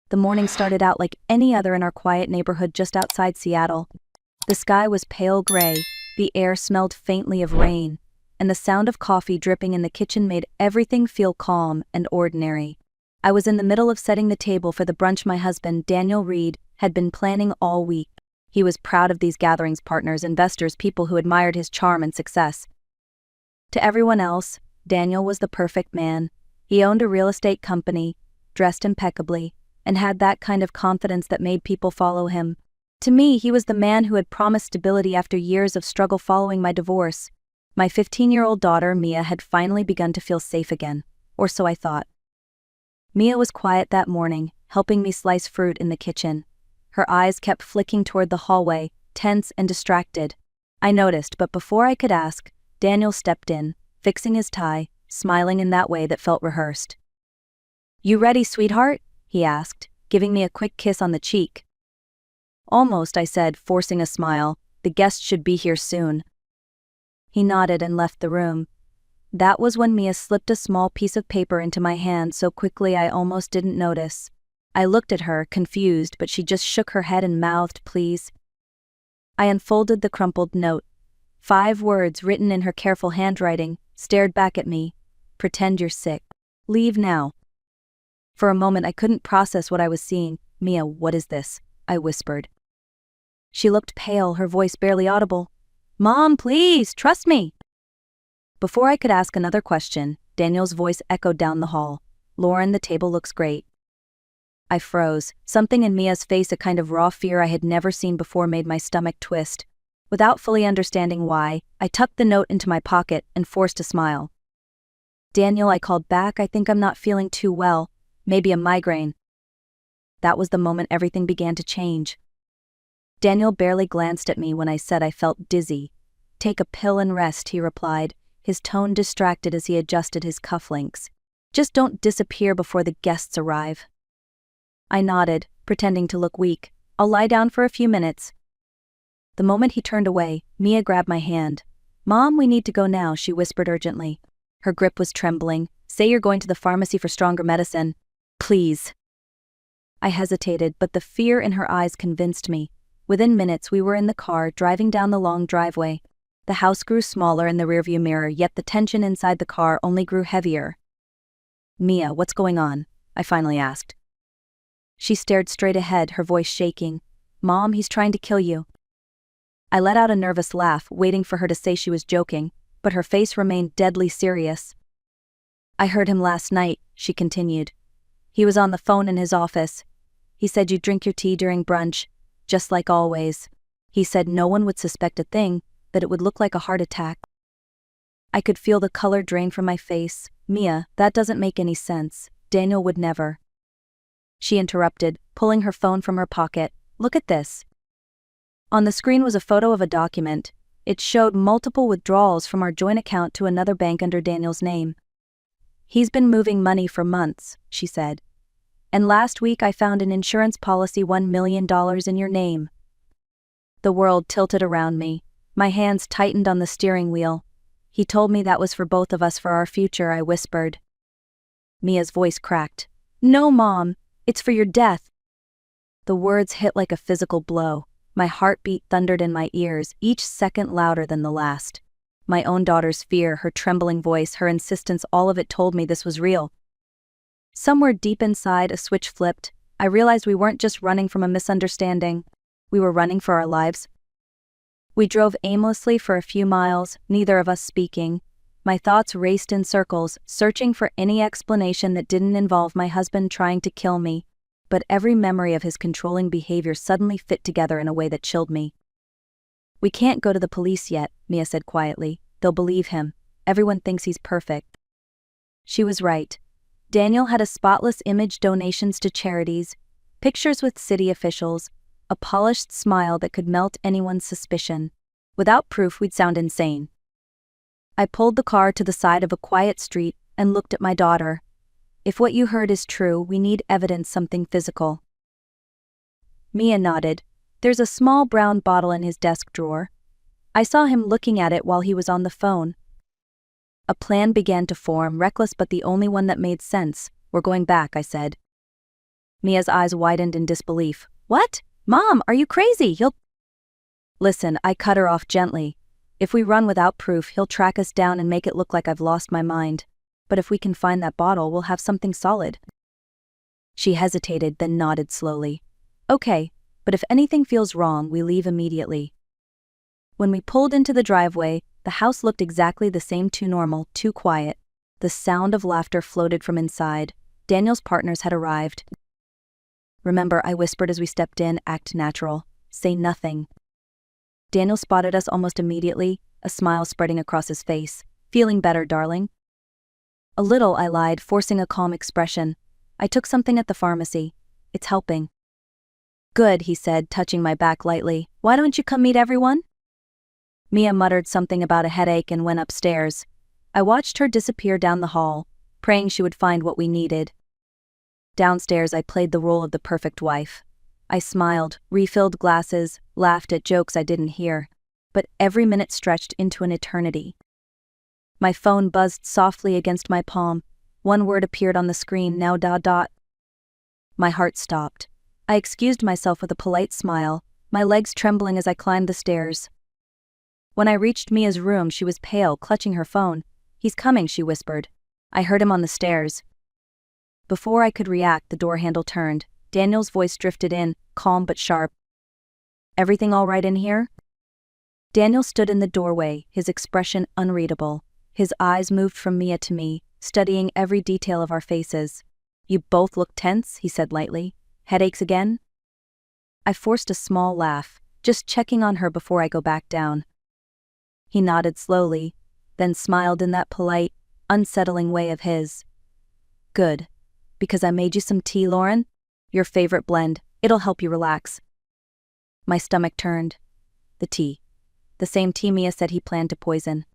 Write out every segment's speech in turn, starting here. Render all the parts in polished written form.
The morning started out like any other in our quiet neighborhood just outside Seattle. The sky was pale gray, the air smelled faintly of rain, and the sound of coffee dripping in the kitchen made everything feel calm and ordinary. I was in the middle of setting the table for the brunch my husband, Daniel Reed, had been planning all week. He was proud of these gatherings, partners, investors, people who admired his charm and success. To everyone else, Daniel was the perfect man. He owned a real estate company, dressed impeccably, and had that kind of confidence that made people follow him. To me, he was the man who had promised stability after years of struggle following my divorce. My 15-year-old daughter, Mia, had finally begun to feel safe again, or so I thought. Mia was quiet that morning, helping me slice fruit in the kitchen. Her eyes kept flicking toward the hallway, tense and distracted. I noticed, but before I could ask, Daniel stepped in, fixing his tie, smiling in that way that felt rehearsed. "You ready, sweetheart?" he asked, giving me a quick kiss on the cheek. "Almost," I said, forcing a smile. "The guests should be here soon." He nodded and left the room. That was when Mia slipped a small piece of paper into my hand so quickly I almost didn't notice. I looked at her, confused, but she just shook her head and mouthed, "Please." I unfolded the crumpled note. 5 words written in her careful handwriting stared back at me. "Pretend you're sick. Leave now." For a moment I couldn't process what I was seeing. "Mia, what is this?" I whispered. She looked pale, her voice barely audible. "Mom, please, trust me." Before I could ask another question, Daniel's voice echoed down the hall. "Lauren, the table looks great." I froze. Something in Mia's face, a kind of raw fear I had never seen before, made my stomach twist. Without fully understanding why, I tucked the note into my pocket and forced a smile. "Daniel," I called back, "I think I'm not feeling too well. Maybe a migraine." That was the moment everything began to change. Daniel barely glanced at me when I said I felt dizzy. "Take a pill and rest," he replied, his tone distracted as he adjusted his cufflinks. "Just don't disappear before the guests arrive." I nodded, pretending to look weak. "I'll lie down for a few minutes." The moment he turned away, Mia grabbed my hand. "Mom, we need to go now," she whispered urgently. Her grip was trembling. "Say you're going to the pharmacy for stronger medicine. Please." I hesitated, but the fear in her eyes convinced me. Within minutes we were in the car, driving down the long driveway. The house grew smaller in the rearview mirror, yet the tension inside the car only grew heavier. "Mia, what's going on?" I finally asked. She stared straight ahead, her voice shaking. "Mom, he's trying to kill you." I let out a nervous laugh, waiting for her to say she was joking, but her face remained deadly serious. "I heard him last night," she continued. "He was on the phone in his office. He said you'd drink your tea during brunch, just like always. He said no one would suspect a thing, that it would look like a heart attack." I could feel the color drain from my face. "Mia, that doesn't make any sense. Daniel would never." She interrupted, pulling her phone from her pocket. "Look at this." On the screen was a photo of a document. It showed multiple withdrawals from our joint account to another bank under Daniel's name. "He's been moving money for months," she said. "And last week I found an insurance policy $1 million in your name." The world tilted around me. My hands tightened on the steering wheel. "He told me that was for both of us, for our future," I whispered. Mia's voice cracked. "No, Mom, it's for your death." The words hit like a physical blow. My heartbeat thundered in my ears, each second louder than the last. My own daughter's fear, her trembling voice, her insistence, all of it told me this was real. Somewhere deep inside, a switch flipped. I realized we weren't just running from a misunderstanding. We were running for our lives. We drove aimlessly for a few miles, neither of us speaking. My thoughts raced in circles, searching for any explanation that didn't involve my husband trying to kill me. But every memory of his controlling behavior suddenly fit together in a way that chilled me. "We can't go to the police yet," Mia said quietly. "They'll believe him. Everyone thinks he's perfect." She was right. Daniel had a spotless image, donations to charities, pictures with city officials, a polished smile that could melt anyone's suspicion. Without proof, we'd sound insane. I pulled the car to the side of a quiet street and looked at my daughter. "If what you heard is true, we need evidence, something physical." Mia nodded. "There's a small brown bottle in his desk drawer. I saw him looking at it while he was on the phone." A plan began to form, reckless but the only one that made sense. "We're going back," I said. Mia's eyes widened in disbelief. What? Mom, are you crazy? Listen, I cut her off gently. If we run without proof, he'll track us down and make it look like I've lost my mind. But if we can find that bottle, we'll have something solid. She hesitated, then nodded slowly. Okay, but if anything feels wrong, we leave immediately. When we pulled into the driveway, the house looked exactly the same, too normal, too quiet. The sound of laughter floated from inside. Daniel's partners had arrived. Remember, I whispered as we stepped in, act natural. Say nothing. Daniel spotted us almost immediately, a smile spreading across his face. Feeling better, darling? A little, I lied, forcing a calm expression. I took something at the pharmacy. It's helping. Good, he said, touching my back lightly. Why don't you come meet everyone? Mia muttered something about a headache and went upstairs. I watched her disappear down the hall, praying she would find what we needed. Downstairs, I played the role of the perfect wife. I smiled, refilled glasses, laughed at jokes I didn't hear, but every minute stretched into an eternity. My phone buzzed softly against my palm. One word appeared on the screen, now ... My heart stopped. I excused myself with a polite smile, my legs trembling as I climbed the stairs. When I reached Mia's room, she was pale, clutching her phone. He's coming, she whispered. I heard him on the stairs. Before I could react, the door handle turned. Daniel's voice drifted in, calm but sharp. Everything all right in here? Daniel stood in the doorway, his expression unreadable. His eyes moved from Mia to me, studying every detail of our faces. You both look tense, he said lightly. Headaches again? I forced a small laugh, just checking on her before I go back down. He nodded slowly, then smiled in that polite, unsettling way of his. Good. Because I made you some tea, Lauren? Your favorite blend. It'll help you relax. My stomach turned. The tea. The same tea Mia said he planned to poison.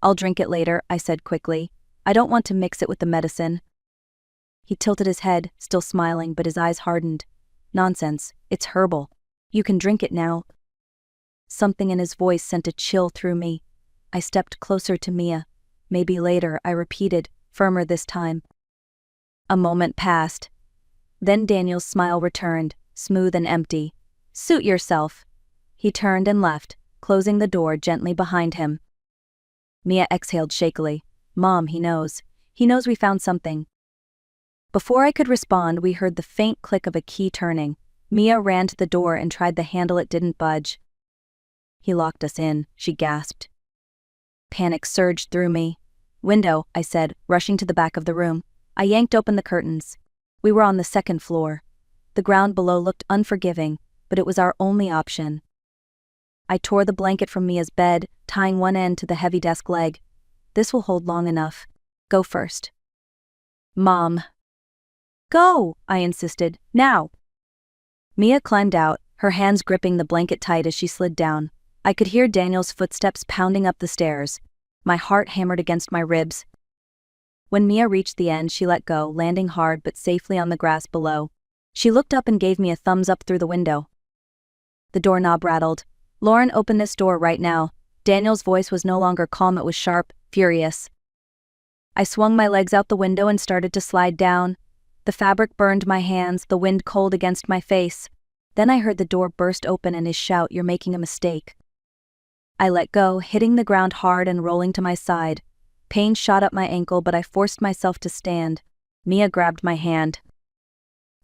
I'll drink it later, I said quickly. I don't want to mix it with the medicine. He tilted his head, still smiling, but his eyes hardened. Nonsense. It's herbal. You can drink it now. Something in his voice sent a chill through me. I stepped closer to Mia. Maybe later, I repeated, firmer this time. A moment passed. Then Daniel's smile returned, smooth and empty. Suit yourself. He turned and left, closing the door gently behind him. Mia exhaled shakily. Mom, he knows. He knows we found something. Before I could respond, we heard the faint click of a key turning. Mia ran to the door and tried the handle. It didn't budge. He locked us in, she gasped. Panic surged through me. Window, I said, rushing to the back of the room. I yanked open the curtains. We were on the second floor. The ground below looked unforgiving, but it was our only option. I tore the blanket from Mia's bed, tying one end to the heavy desk leg. This will hold long enough. Go first. Mom. Go, I insisted. Now. Mia climbed out, her hands gripping the blanket tight as she slid down. I could hear Daniel's footsteps pounding up the stairs. My heart hammered against my ribs. When Mia reached the end, she let go, landing hard but safely on the grass below. She looked up and gave me a thumbs up through the window. The doorknob rattled. Lauren, open this door right now. Daniel's voice was no longer calm, it was sharp, furious. I swung my legs out the window and started to slide down. The fabric burned my hands, the wind cold against my face. Then I heard the door burst open and his shout, "You're making a mistake." I let go, hitting the ground hard and rolling to my side. Pain shot up my ankle, but I forced myself to stand. Mia grabbed my hand.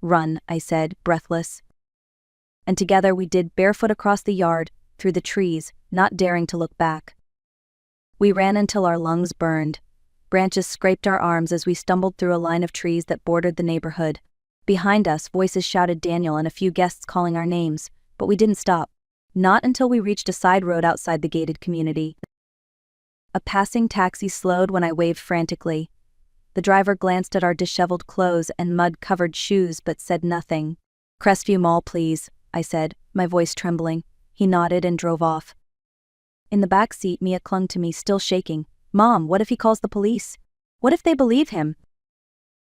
Run, I said, breathless. And together we did, barefoot across the yard, through the trees, not daring to look back. We ran until our lungs burned. Branches scraped our arms as we stumbled through a line of trees that bordered the neighborhood. Behind us, voices shouted Daniel and a few guests calling our names, but we didn't stop. Not until we reached a side road outside the gated community. A passing taxi slowed when I waved frantically. The driver glanced at our disheveled clothes and mud-covered shoes but said nothing. Crestview Mall, please, I said, my voice trembling. He nodded and drove off. In the back seat, Mia clung to me, still shaking. Mom, what if he calls the police? What if they believe him?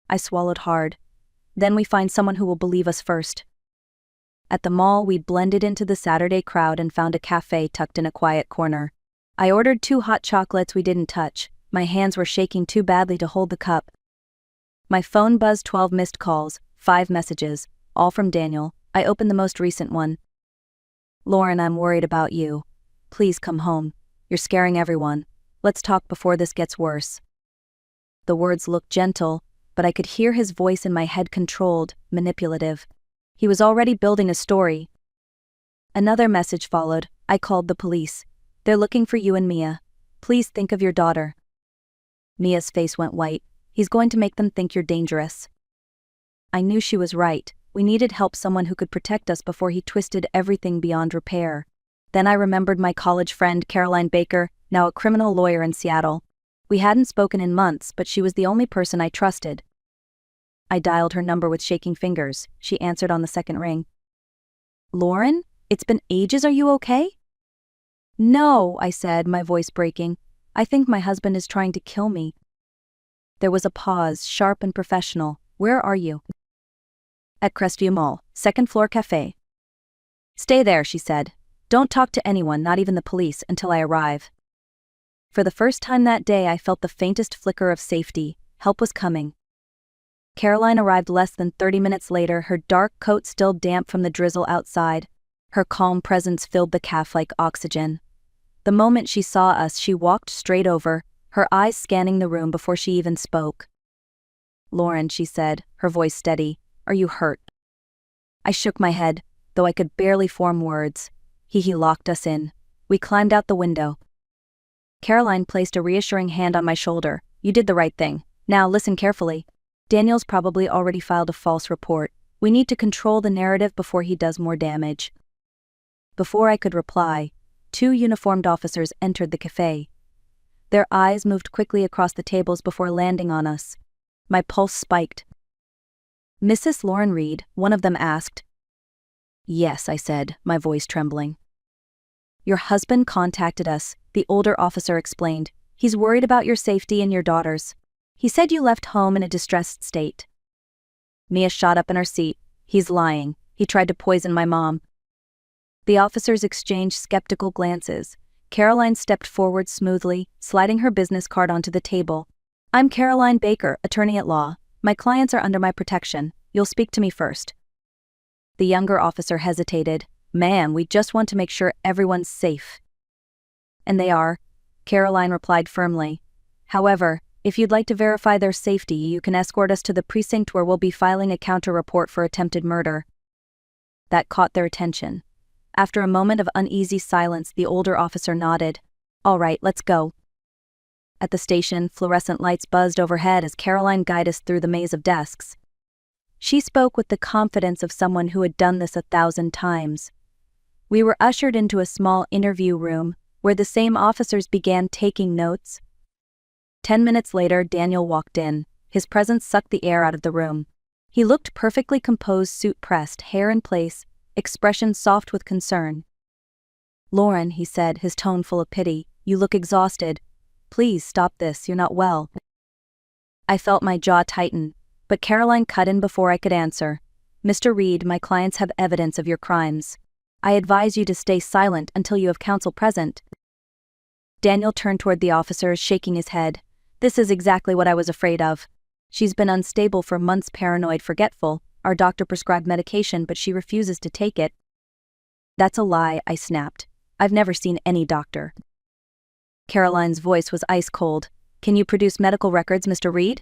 I swallowed hard. Then we find someone who will believe us first. At the mall, we blended into the Saturday crowd and found a cafe tucked in a quiet corner. I ordered 2 hot chocolates we didn't touch. My hands were shaking too badly to hold the cup. My phone buzzed 12 missed calls, 5 messages, all from Daniel. I opened the most recent one. Lauren, I'm worried about you. Please come home. You're scaring everyone. Let's talk before this gets worse. The words looked gentle, but I could hear his voice in my head controlled, manipulative. He was already building a story. Another message followed. I called the police. They're looking for you and Mia. Please think of your daughter. Mia's face went white. He's going to make them think you're dangerous. I knew she was right. We needed help, someone who could protect us before he twisted everything beyond repair. Then I remembered my college friend Caroline Baker, now a criminal lawyer in Seattle. We hadn't spoken in months, but she was the only person I trusted. I dialed her number with shaking fingers. She answered on the second ring. Lauren? It's been ages, are you okay? No, I said, my voice breaking. I think my husband is trying to kill me. There was a pause, sharp and professional. Where are you? At Crestview Mall, second floor cafe. Stay there, she said. Don't talk to anyone, not even the police, until I arrive. For the first time that day, I felt the faintest flicker of safety. Help was coming. Caroline arrived less than 30 minutes later, her dark coat still damp from the drizzle outside. Her calm presence filled the cafe like oxygen. The moment she saw us, she walked straight over, her eyes scanning the room before she even spoke. Lauren, she said, her voice steady, are you hurt? I shook my head, though I could barely form words. He locked us in. We climbed out the window. Caroline placed a reassuring hand on my shoulder. You did the right thing. Now listen carefully. Daniel's probably already filed a false report. We need to control the narrative before he does more damage. Before I could reply, 2 uniformed officers entered the cafe. Their eyes moved quickly across the tables before landing on us. My pulse spiked. Mrs. Lauren Reed, one of them asked. Yes, I said, my voice trembling. Your husband contacted us, the older officer explained. He's worried about your safety and your daughter's. He said you left home in a distressed state. Mia shot up in her seat. He's lying. He tried to poison my mom. The officers exchanged skeptical glances. Caroline stepped forward smoothly, sliding her business card onto the table. I'm Caroline Baker, attorney at law. My clients are under my protection. You'll speak to me first. The younger officer hesitated. Ma'am, we just want to make sure everyone's safe. And they are, Caroline replied firmly. However, if you'd like to verify their safety, you can escort us to the precinct where we'll be filing a counter-report for attempted murder. That caught their attention. After a moment of uneasy silence, the older officer nodded. All right, let's go. At the station, fluorescent lights buzzed overhead as Caroline guided us through the maze of desks. She spoke with the confidence of someone who had done this 1,000 times. We were ushered into a small interview room, where the same officers began taking notes. 10 minutes later, Daniel walked in. His presence sucked the air out of the room. He looked perfectly composed, suit pressed, hair in place, expression soft with concern. Lauren, he said, his tone full of pity, you look exhausted. Please stop this, you're not well. I felt my jaw tighten, but Caroline cut in before I could answer. Mr. Reed, my clients have evidence of your crimes. I advise you to stay silent until you have counsel present. Daniel turned toward the officers, shaking his head. This is exactly what I was afraid of. She's been unstable for months, paranoid, forgetful. Our doctor prescribed medication, but she refuses to take it. That's a lie, I snapped. I've never seen any doctor. Caroline's voice was ice cold. Can you produce medical records, Mr. Reed?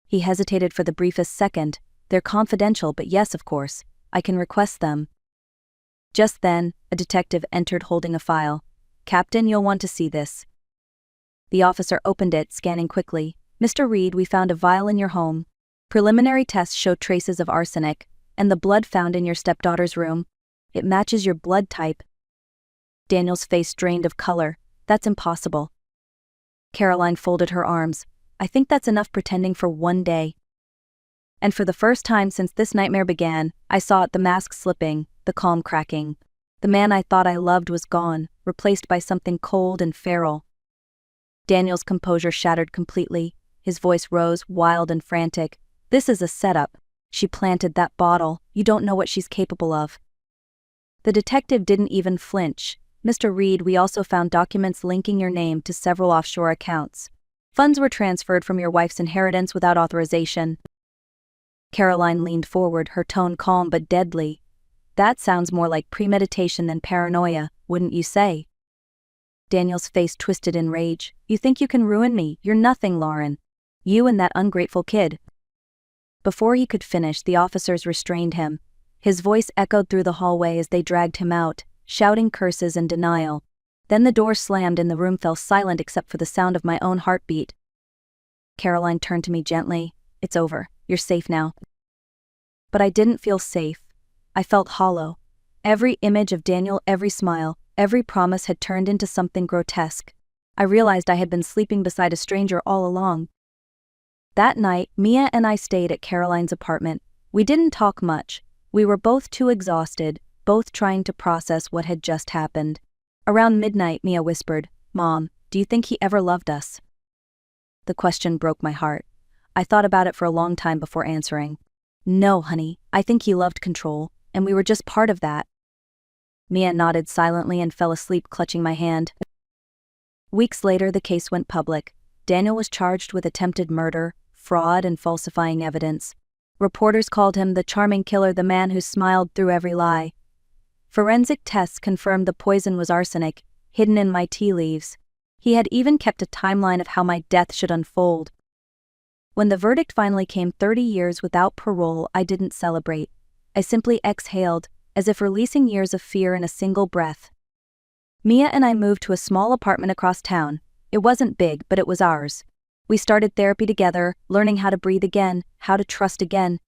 He hesitated for the briefest second. They're confidential, but yes, of course. I can request them. Just then, a detective entered holding a file. Captain, you'll want to see this. The officer opened it, scanning quickly. Mr. Reed, we found a vial in your home. Preliminary tests show traces of arsenic, and the blood found in your stepdaughter's room. It matches your blood type. Daniel's face drained of color. That's impossible. Caroline folded her arms. I think that's enough pretending for one day. And for the first time since this nightmare began, I saw it, the mask slipping, the calm cracking. The man I thought I loved was gone, replaced by something cold and feral. Daniel's composure shattered completely. His voice rose, wild and frantic. This is a setup. She planted that bottle. You don't know what she's capable of. The detective didn't even flinch. Mr. Reed, we also found documents linking your name to several offshore accounts. Funds were transferred from your wife's inheritance without authorization. Caroline leaned forward, her tone calm but deadly. That sounds more like premeditation than paranoia, wouldn't you say? Daniel's face twisted in rage. You think you can ruin me? You're nothing, Lauren. You and that ungrateful kid. Before he could finish, the officers restrained him. His voice echoed through the hallway as they dragged him out, shouting curses and denial. Then the door slammed and the room fell silent except for the sound of my own heartbeat. Caroline turned to me gently. It's over. You're safe now. But I didn't feel safe. I felt hollow. Every image of Daniel, every smile, every promise had turned into something grotesque. I realized I had been sleeping beside a stranger all along. That night, Mia and I stayed at Caroline's apartment. We didn't talk much. We were both too exhausted, both trying to process what had just happened. Around midnight, Mia whispered, "Mom, do you think he ever loved us?" The question broke my heart. I thought about it for a long time before answering. No, honey, I think he loved control, and we were just part of that. Mia nodded silently and fell asleep clutching my hand. Weeks later, the case went public. Daniel was charged with attempted murder, fraud, and falsifying evidence. Reporters called him the charming killer, the man who smiled through every lie. Forensic tests confirmed the poison was arsenic, hidden in my tea leaves. He had even kept a timeline of how my death should unfold. When the verdict finally came, 30 years without parole, I didn't celebrate. I simply exhaled, as if releasing years of fear in a single breath. Mia and I moved to a small apartment across town. It wasn't big, but it was ours. We started therapy together, learning how to breathe again, how to trust again.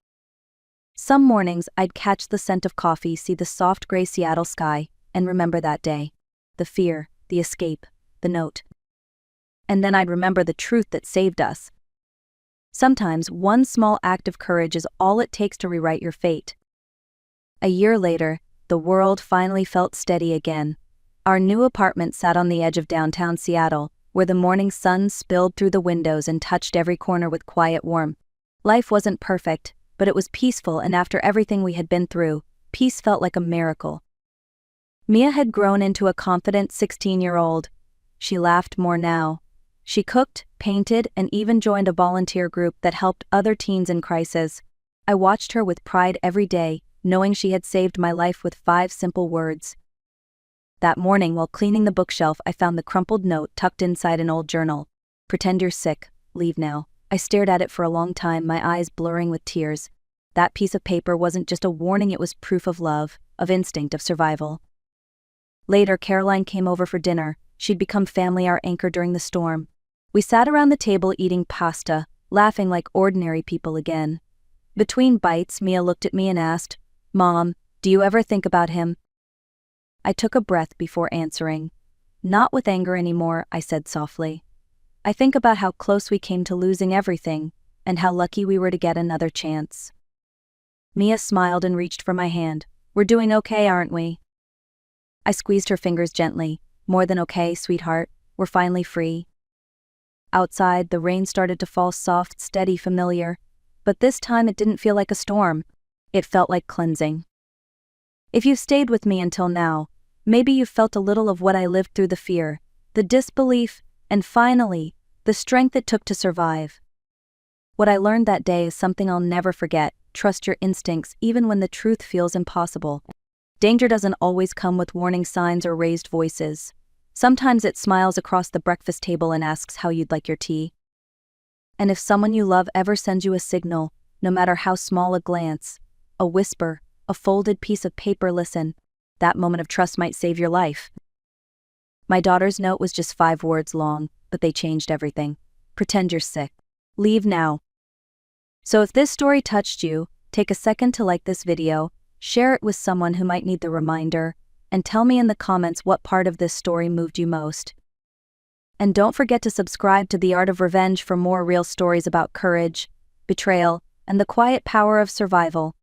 Some mornings I'd catch the scent of coffee, see the soft gray Seattle sky, and remember that day. The fear, the escape, the note. And then I'd remember the truth that saved us. Sometimes one small act of courage is all it takes to rewrite your fate. A year later, the world finally felt steady again. Our new apartment sat on the edge of downtown Seattle, where the morning sun spilled through the windows and touched every corner with quiet warmth. Life wasn't perfect, but it was peaceful, and after everything we had been through, peace felt like a miracle. Mia had grown into a confident 16-year-old. She laughed more now. She cooked, painted, and even joined a volunteer group that helped other teens in crisis. I watched her with pride every day, knowing she had saved my life with 5 simple words. That morning, while cleaning the bookshelf, I found the crumpled note tucked inside an old journal. "Pretend you're sick. Leave now." I stared at it for a long time, my eyes blurring with tears. That piece of paper wasn't just a warning, it was proof of love, of instinct, of survival. Later, Caroline came over for dinner. She'd become family, our anchor during the storm. We sat around the table eating pasta, laughing like ordinary people again. Between bites, Mia looked at me and asked, "Mom, do you ever think about him?" I took a breath before answering. "Not with anger anymore," I said softly. "I think about how close we came to losing everything, and how lucky we were to get another chance." Mia smiled and reached for my hand. "We're doing okay, aren't we?" I squeezed her fingers gently. "More than okay, sweetheart. We're finally free." Outside, the rain started to fall, soft, steady, familiar. But this time it didn't feel like a storm. It felt like cleansing. If you've stayed with me until now, maybe you've felt a little of what I lived through: the fear, the disbelief, and finally, the strength it took to survive. What I learned that day is something I'll never forget: trust your instincts even when the truth feels impossible. Danger doesn't always come with warning signs or raised voices. Sometimes it smiles across the breakfast table and asks how you'd like your tea. And if someone you love ever sends you a signal, no matter how small, a glance, a whisper, a folded piece of paper, listen. That moment of trust might save your life. My daughter's note was just 5 words long, but they changed everything. Pretend you're sick. Leave now. So if this story touched you, take a second to like this video, share it with someone who might need the reminder, and tell me in the comments what part of this story moved you most. And don't forget to subscribe to The Art of Revenge for more real stories about courage, betrayal, and the quiet power of survival.